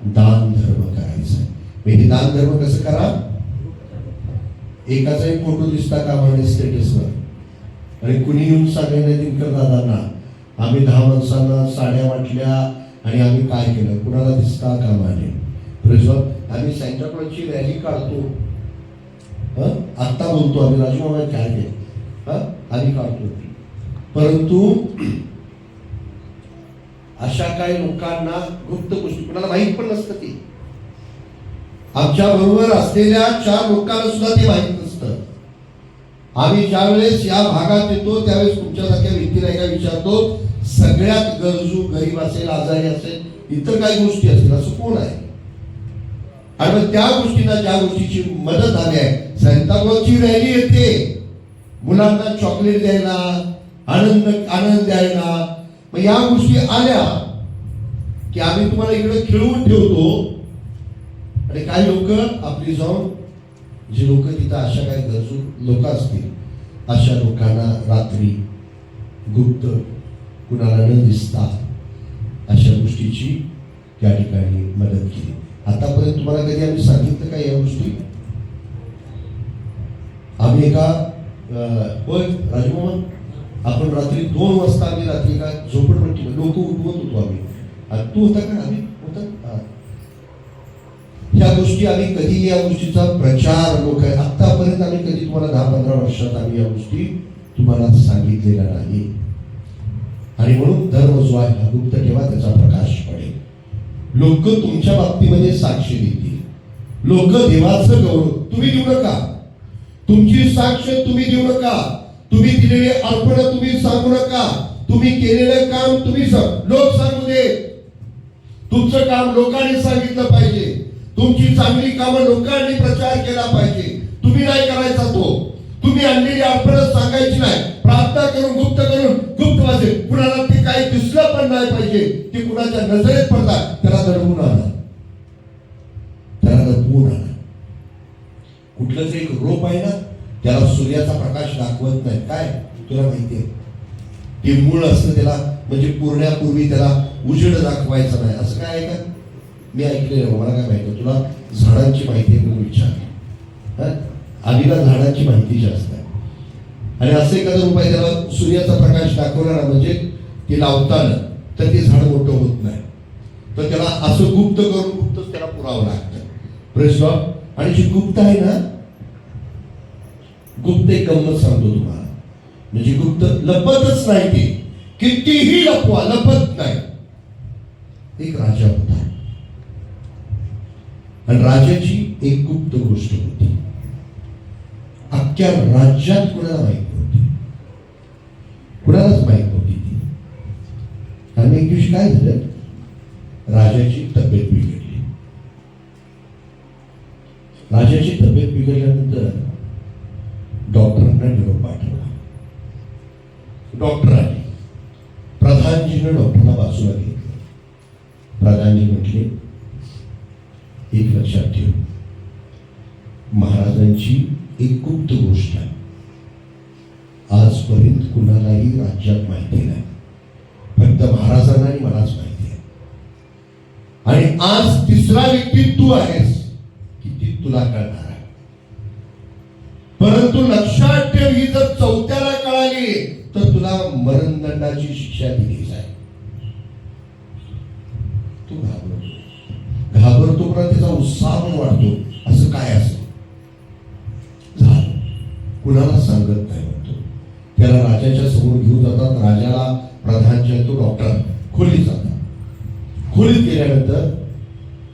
दान धर्म करायचं. हे दान धर्म कसं करा? एकाचाही फोटो दिसता कामा नये स्टेटसवर. आणि कुणी येऊन सांगायला दिनकर दादांना आम्ही 10 माणसांना साड्या वाटल्या आणि आम्ही काय केलं, कुणाला दिसता कामा नये. Praise Lord. आम्ही सांताक्लॉजची रॅली काढतो. आत्ता बोलतो आम्ही राजमामा काय केलं, आम्ही काढतो. परंतु अशा काही लोकांना गुप्त गोष्टी कुणाला माहीत पण नसतं. ती आमच्या बरोबर असलेल्या 4 लोकांना सुद्धा ते माहीत नसतं. आम्ही ज्यावेळेस या भागात येतो त्यावेळेस तुमच्यासारख्या व्यक्तीला एका विचारतो, सगळ्यात गरजू गरीब असेल, आजारी असेल, इतर काही गोष्टी असतील, असं कोण आहे? आणि मग त्या गोष्टींना, ज्या गोष्टीची मदत हवी आहे, सांताक्लॉजची रॅली येते मुलांना चॉकलेट द्यायला, आनंद द्यायला. मग या गोष्टी आल्या की आम्ही तुम्हाला इकडे खेळवून ठेवतो. आणि काही लोक आपली जाऊन, जे लोक तिथं अशा काही गरजू लोक असतील, अशा लोकांना रात्री गुप्त, कुणाला न दिसता अशा गोष्टीची त्या ठिकाणी मदत केली. आतापर्यंत तुम्हाला कधी आम्ही सांगितलं का या गोष्टी? आम्ही एका होय राजमोहन, आपण रात्री 2 वाजता आम्ही रात्री का झोपडपट्टी लोक उठवत होतो आम्ही. तू होता का? आम्ही होता. ह्या गोष्टी आम्ही कधी या गोष्टीचा प्रचार लोक आहे आतापर्यंत आम्ही कधी तुम्हाला 10-15 वर्षात आम्ही या गोष्टी तुम्हाला सांगितलेल्या नाही. आणि म्हणून धर्म जो आहे हा गुप्त ठेवा, त्याचा प्रकाश पडेल. लोक तुमच्या बाबतीमध्ये साक्ष देतील. लोक देवाचं गौरव तुम्ही देऊ नका. तुमची साक्ष तुम्ही देऊ नका. तुम्ही दिलेले अर्पण तुम्ही सांगू नका. तुम्ही केलेलं काम तुम्ही लोक सांगू दे. तुमचं काम लोकांनी सांगितलं पाहिजे. तुमची चांगली कामं लोकांनी प्रचार केला पाहिजे. तुम्ही नाही करायचा तो. तुम्ही आणलेली अर्पण सांगायची नाही. प्रार्थना करून गुप्त वाचे. कुणाला ते काही दिसलं पण नाही पाहिजे. ते कुणाच्या नजरेत पडतात त्याला दडवून आणा. कुठलंच एक रोप आहे ना, त्याला सूर्याचा प्रकाश दाखवत नाही. काय तुला माहितीये? ते मूळ असतं त्याला, म्हणजे पुरण्यापूर्वी त्याला उजेड दाखवायचा नाही. असं काय आहे का? मी ऐकलेलं, मला काय माहिती. तुला झाडांची माहिती आहे म्हणून विचार. आधीला झाडांची माहिती जास्त आहे. आणि असं एखादं रूप आहे त्याला सूर्याचा प्रकाश दाखवला ना, म्हणजे ते लावताना तर ते झाड मोठं होत नाही. तर त्याला असं गुप्त करून गुप्तच त्याला पुरावं लागतं. Praise Lord. आणि जी गुप्त आहे ना, गुप्त एक गंमत सांगतो तुम्हाला. म्हणजे गुप्त लपतच नाही, ते कितीही लपवा लपत नाही. एक राजा होता आणि राजाची एक गुप्त गोष्ट होती, अख्ख्या राज्यात कुणाला माहित नव्हती, कुणालाच माहित नव्हती ती. आणि एक दिवशी काय झालं, राजाची तब्येत बिघडली. राजाची तब्येत बिघडल्यानंतर डॉक्टरांना निरोप पाठवला. डॉक्टर आले, प्रधानजीनं डॉक्टरला बाजूला घेतलं. प्रधानजी म्हटले, एक लक्षात ठेव, महाराजांची एक गुप्त गोष्ट आहे, आजपर्यंत कुणालाही राज्यात माहिती नाही, फक्त महाराजांना आणि मलाच माहिती आहे. आणि आज तिसरा व्यक्ती तू आहेस की ती तुला कळणार आहे. परंतु लक्षात ठेव, ही जर चौथ्याला कळाली तर तुला मरणदंडाची शिक्षा दिली जाईल. तू घाबरतो पण त्याचा उत्साह पण वाढतो. असं काय असं झालं, कुणाला सांगत नाही म्हणतो. त्याला राजाच्या समोर घेऊन जातात. राजाला प्रधानच्या तो डॉक्टर खोलीत जातात. खोलीत गेल्यानंतर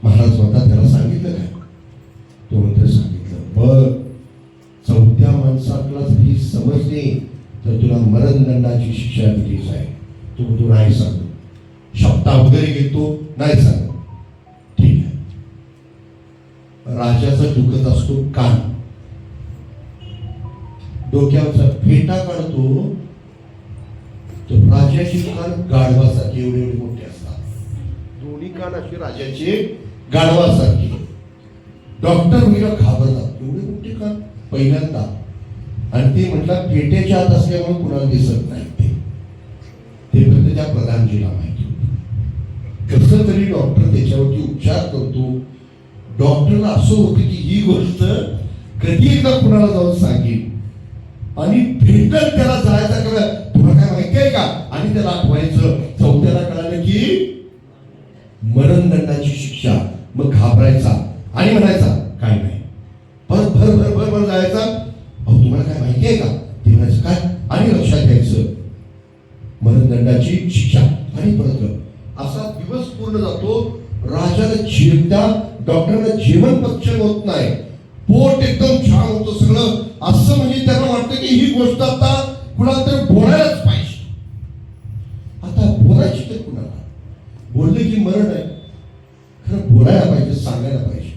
महाराज म्हणतात, त्याला सांगितलं काय? तो म्हणतो सांगितलं. बघ, चौथ्या माणसाला जरी समजली तर तुला मरणदंडाची शिक्षा दिली जाईल. तू नाही सांगतो, शब्दा वगैरे घेतो, नाही सांगत. ठीक आहे. राजाचा दुखत असतो कान, डोक्यावरचा फेटा काढतो, तर राजाची कान गाढवासारखी एवढे एवढे मोठे असतात. दोन्ही कान अशी राजाचे गाढवासारखी. डॉक्टर मुलीला घाबरतात, एवढे मोठे कान पहिल्यांदा. आणि ते म्हटलं पेटेच्या आत असल्यामुळे कुणाला दिसत नाही. ते फक्त त्या प्रधानजीला माहिती होतं. कसं तरी डॉक्टर त्याच्यावरती उपचार करतो. डॉक्टरला असं होतं की ही गोष्ट कधी एकदा कुणाला जाऊन सांगेल आणि भेटल त्याला जायचा का, तुला काय माहिती आहे का, आणि त्याला आठवायचं. चौथ्याला कळालं की मरणदंडाची शिक्षा. मग घाबरायचा आणि म्हणायचा काय नाही. परत भर भर भर भर जायचा, अहो तुम्हाला काय माहिती आहे का, ते म्हणायचं काय, आणि लक्षात घ्यायचं मरणदंडाची शिक्षा, आणि परत असा दिवस पूर्ण जातो. राजाला जेवता डॉक्टरला जेवण पचन होत नाही, पोट एकदम छान होतं सगळं. असं म्हणजे त्यांना वाटतं की ही गोष्ट आता कुणाला तरी बोलायलाच पाहिजे. आता बोलायची तर कुणाला, बोलले की मरण आहे, खरं बोलायला पाहिजे, सांगायला पाहिजे.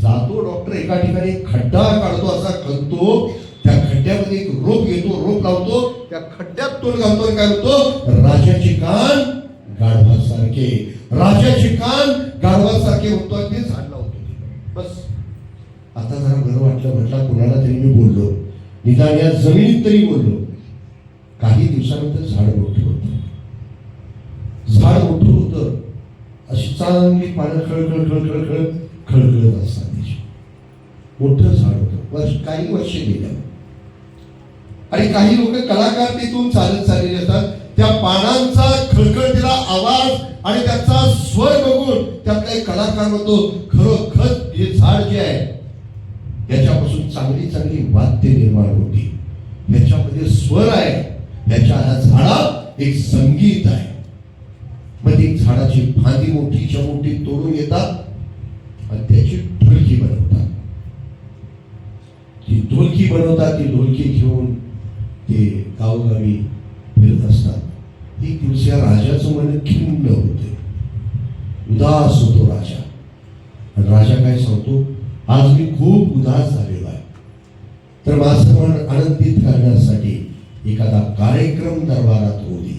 जातो डॉक्टर एका ठिकाणी खड्डा काढतो, असा खणतो, त्या खड्ड्यामध्ये एक रोप घेतो, रोप लावतो, त्या खड्ड्यात तोल घालतो. काय होतो, राजाचे कान गाढवासारखे, राजाचे कान गाढवासारखे होतो. ते झाड लावतो. बस आता जरा बरं वाटलं, म्हटलं कुणाला तरी मी बोललो, निदान या जमिनीत तरी बोललो. काही दिवसानंतर झाड मोठं होतं. झाड मोठं होतं, अशी चांगली पानं खळखळ खळखळ खळ खळखळत असतात. मोठं झाड होतं. काही वर्ष गेलं आणि काही लोक कलाकार तिथून चालत चाललेले असतात. त्या पानांचा खळखळतेला आवाज आणि त्याचा स्वर बघून त्यातला एक कलाकार म्हणतो, खरोखर हे झाड जे आहे याच्यापासून चांगली चांगली वाद्य निर्माण होती, याच्यामध्ये स्वर आहे, याच्या ह्या झाडात एक संगीत आहे. मग ती झाडाची फांदी मोठीच्या मोठी तोडून येतात आणि त्याची ढोलकी बनवतात. ती ढोलकी बनवतात, ती ढोलकी घेऊन ते गावोगावी फिरत असतात. एक दिवस या राजाचं मन खिन्न होते, उदास होतो राजा. आणि राजा काय सांगतो, आज मी खूप उदास झालेलो आहे, तर माझं मन आनंदित करण्यासाठी एखादा कार्यक्रम दरबारात होऊ दे.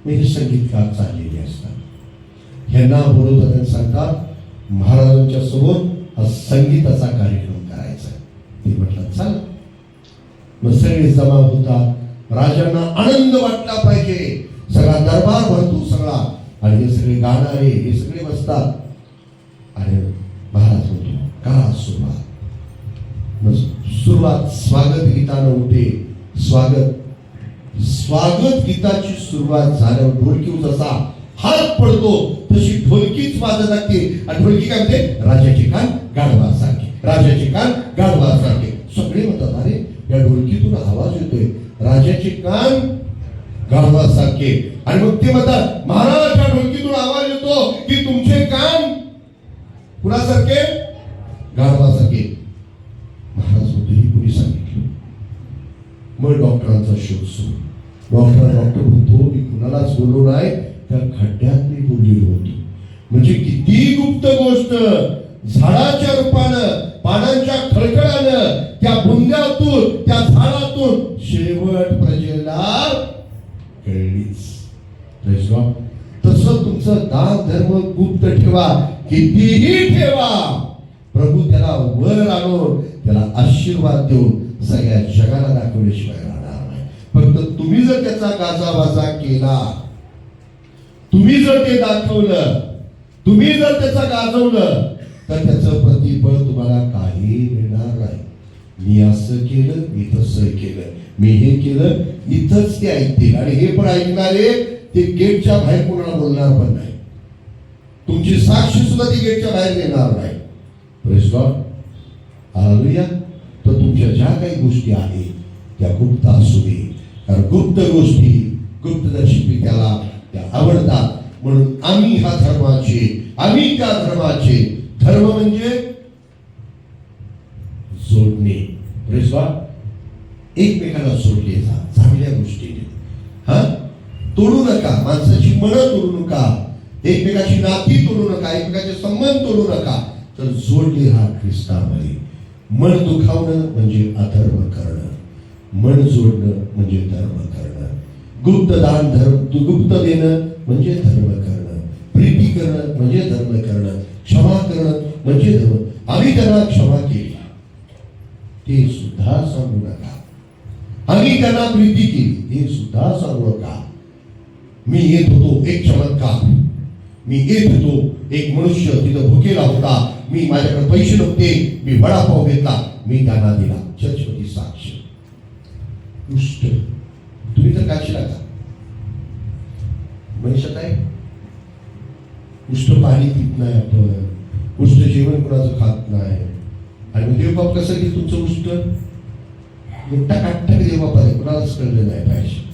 हे संगीतकार चाललेले असतात, ह्यांना बोलवतात आणि सांगतात महाराजांच्या समोर हा संगीताचा कार्यक्रम करायचा. ते म्हटलं चल. मग सगळे जमा होतात. राजांना आनंद वाटला पाहिजे, सगळा दरबार भरतो सगळा, आणि हे सगळे गाणारे हे सगळे बसतात. आणि महाराज म्हणतो करा सुरुवात. मग सुरुवात स्वागत गीतानं होते. स्वागत गीताची सुरुवात झाल्यावर ढोलकी जसा हात पडतो तशी ढोलकीच वाजत लागते. आणि ढोलकी काय म्हणते, राजाचे कान गाढवासारखे, राजाचे कान गाढवासारखे. सगळे म्हणतात अरे या ढोलकीतून आवाज येतोय, राजाचे कान गाढवासारखे. आणि मग ते म्हणतात, महाराज या ढोलकीतून आवाज येतो की तुमचे कान कुणासारखे? गाढवासारखे. महाराज होते ही कुणी सांगितलं? मग डॉक्टरांचा शोध सुरू. डॉक्टर म्हणतो, मी कुणालाच बोललो नाही, त्या खड्ड्यात मी बोललेलो होतो. म्हणजे किती गुप्त गोष्ट, झाडाच्या रूपानं, पानांच्या खळखळानं, त्या बुंद्यातून, त्या झाडातून शेवट प्रजेला कळलीच. तसं तुमचं दान धर्म गुप्त ठेवा, कितीही ठेवा, प्रभू त्याला वर आणून त्याला आशीर्वाद देऊन सगळ्या जगाला दाखवल्याशिवाय राहणार नाही. फक्त तुम्ही जर त्याचा गाजावाजा केला, तुम्ही जर ते दाखवलं, तुम्ही जर त्याचं गाजवलं, तर त्याचं प्रतिफळ तुम्हाला काही मिळणार नाही. मी असं केलं, मी तसं केलं, मी हे केलं, इथंच ते ऐकतील. आणि हे पण ऐकणारे ते गेटच्या बाहेर कोणाला बोलणार पण नाही. तुमची साक्षी सुद्धा ती गेटच्या बाहेर येणार नाही. Praise God, hallelujah. तर तुमच्या ज्या काही गोष्टी आहेत त्या गुप्त असू दे, कारण गुप्त गोष्टी गुप्तदर्शी त्याला त्या आवडतात. म्हणून आम्ही ह्या धर्माचे, आम्ही त्या धर्माचे. धर्म म्हणजे जोडणे. Praise God. एकमेकाला जोडले जा चांगल्या गोष्टीने. हा, तोडू नका, माणसाची मनं तोडू नका, एकमेकाची नाती तोडू नका, एकमेकाचे संबंध तोडू नका, तर जोडले राहा ख्रिस्तामध्ये. मन दुखावणं म्हणजे अधर्म करणं, मन जोडणं म्हणजे धर्म करणं. गुप्त दान धर्म, गुप्त देणं म्हणजे धर्म करणं, प्रीती करणं म्हणजे धर्म करणं, क्षमा करणं म्हणजे धर्म. आम्ही त्यांना क्षमा केली ते सुद्धा सांगू नका, आम्ही त्यांना प्रीती केली ते सुद्धा सांगू नका. मी येत होतो, एक चमत्कार, मी येत होतो, एक मनुष्य तिथं भुकेला होता, मी माझ्याकडे पैसे नव्हते, मी वडापाव घेतला, मी त्यांना दिला. चर्चमध्ये साक्ष. उष्ट तुम्ही तर काय शिला का मनुष्यात आहे? उष्ट पाणी पित नाही आपण, उष्ट जेवण कोणाचं खात नाही. आणि मग देवबाप कसं की तुमचं उष्ट मोठा काठ्ठा देवबाप आहे, कोणालाच कळलं नाही पाहिजे.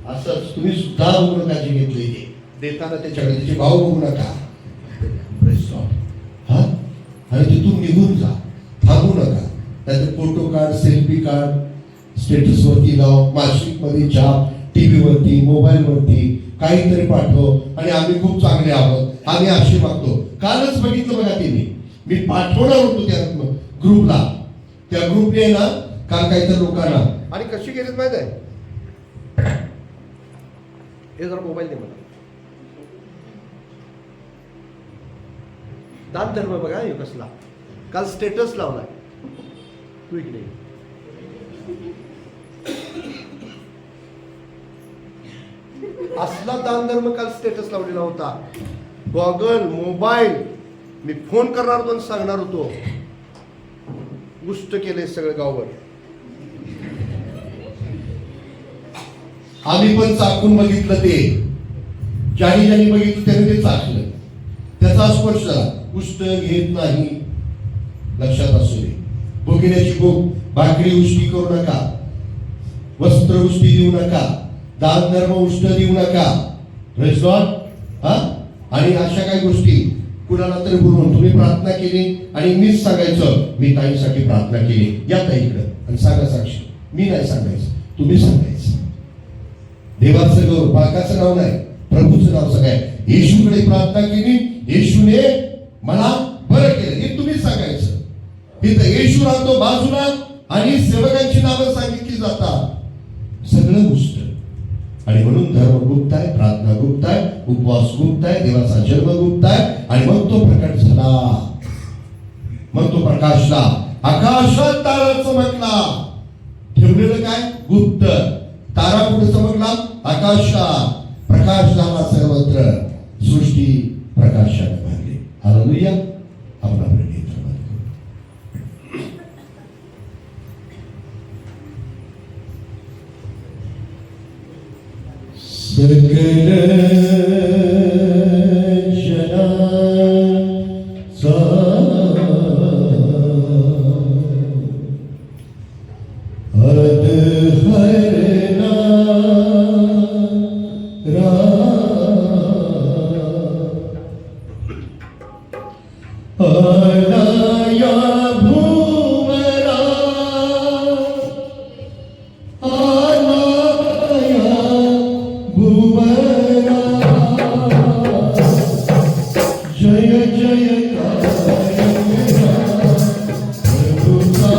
असंच तुम्ही सुद्धा बघू नका, जे घेतले ते देताना त्याच्याकडे त्याचे भाव बघू नका. हा, आणि तिथून निघून जा, थांबू नका. त्याचे फोटो काढ, सेल्फी काढ, स्टेटस वरती लाव, मासिक मध्ये छाप, टीव्ही वरती, मोबाईल वरती काहीतरी पाठव, आणि आम्ही खूप चांगले आहोत, आम्ही असे मागतो. कालच बघितलं बघा तिने, मी पाठवणार होतो त्या ग्रुपला, त्या ग्रुपने ना काल काहीतरी लोकांना, आणि कशी गेलीत माहित आहे? हे जरा मोबाईल दे मला. दान धर्म बघा हे कसला. काल स्टेटस लावलाय, तू इकडे असला दान धर्म काल स्टेटस लावलेला होता. गॉगल, मोबाईल, मी फोन करणार होतो आणि सांगणार होतो, गुष्ट केले सगळं गावभर. आम्ही पण चाकून बघितलं, ते ज्याने ज्याने बघितलं त्याने ते चाकलं, त्याचा स्पर्श झाला. उष्ट घेत नाही, लक्षात असू दे. भुकेल्याची भूक, भाकरी उष्टी करू नका, वस्त्र उष्टी देऊ नका, दान धर्म उष्ट देऊ नका. Praise God. हा, आणि अशा काही गोष्टी कुणाला तरी बोलून तुम्ही प्रार्थना केली आणि मीच सांगायचं, मी ताईसाठी प्रार्थना केली, या ताईकडं आणि सांगा साक्षी. मी नाही सांगायचं, तुम्ही सांगायचं. देवाचं गौरव, बाळकाचं नाव नाही, प्रभूचं नाव सगळं. येशूकडे प्रार्थना केली, येशूने मला बरं केलं, हे तुम्ही सांगायचं. तिथं येशू राहतो बाजूला आणि सेवकांची नावं सांगितली जातात. सगळं गुप्त. आणि म्हणून धर्म गुप्त आहे, प्रार्थना गुप्त आहे, उपवास गुप्त आहे, देवाचा जन्म गुप्त आहे. आणि मग तो प्रकट झाला, मग तो प्रकाशला, आकाशात तारा चमकला. ठेवलेलं काय? गुप्त. तारा कुठे चमकला? आकाशात. प्रकाश झाला सर्वत्र, सृष्टी प्रकाशाने भरली. हालेलुया. आपण आपले नेत्र बंद करू. सकल जनाचा जय जयकार प्रभुचा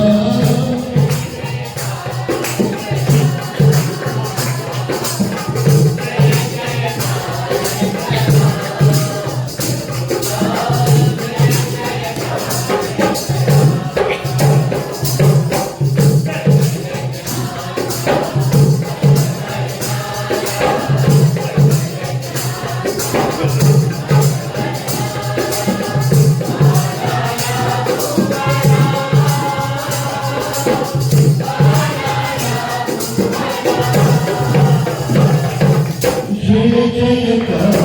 जय जयकार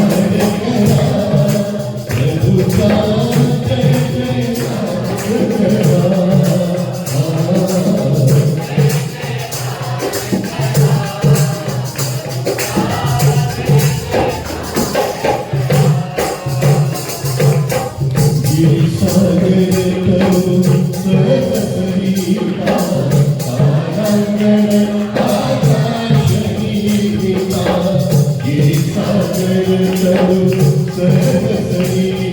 प्रभुचा जय जयकार गिरिसागर तरुण सहसरिता तारांगण आकाश गीता गिरिसागर तरुण सहसरिता